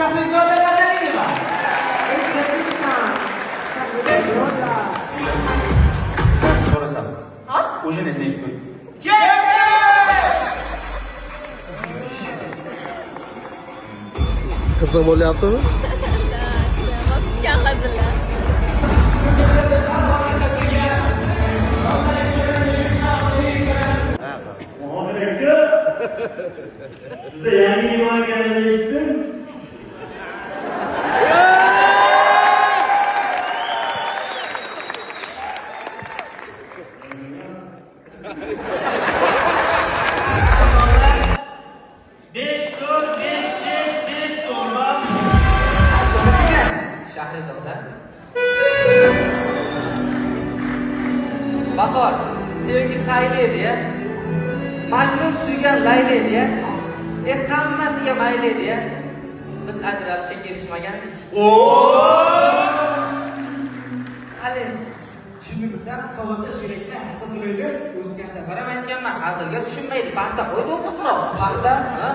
Shahrizoda Nazariyeva. So'rasam. O'zingiz nechta qo'y? Qiziq bo'lyaptimi? Tutgan hazillar. Muhofir aka, sizda yangi limon ekanini eshitdim. Shahrizoda. Bahor, sevgi saylaydi ya. Majnun suygan laylaydi ya. Hammasiga maylaydi ya. Biz ajralishga kelishmagandik. Qani, tushundingizmi? Qog'ozga sherakni hasad qilaydi. O'tgan safar ham aytganman, hazilga tushunmaydi. Paxta qo'ydi o'qismi? Paxta, ha?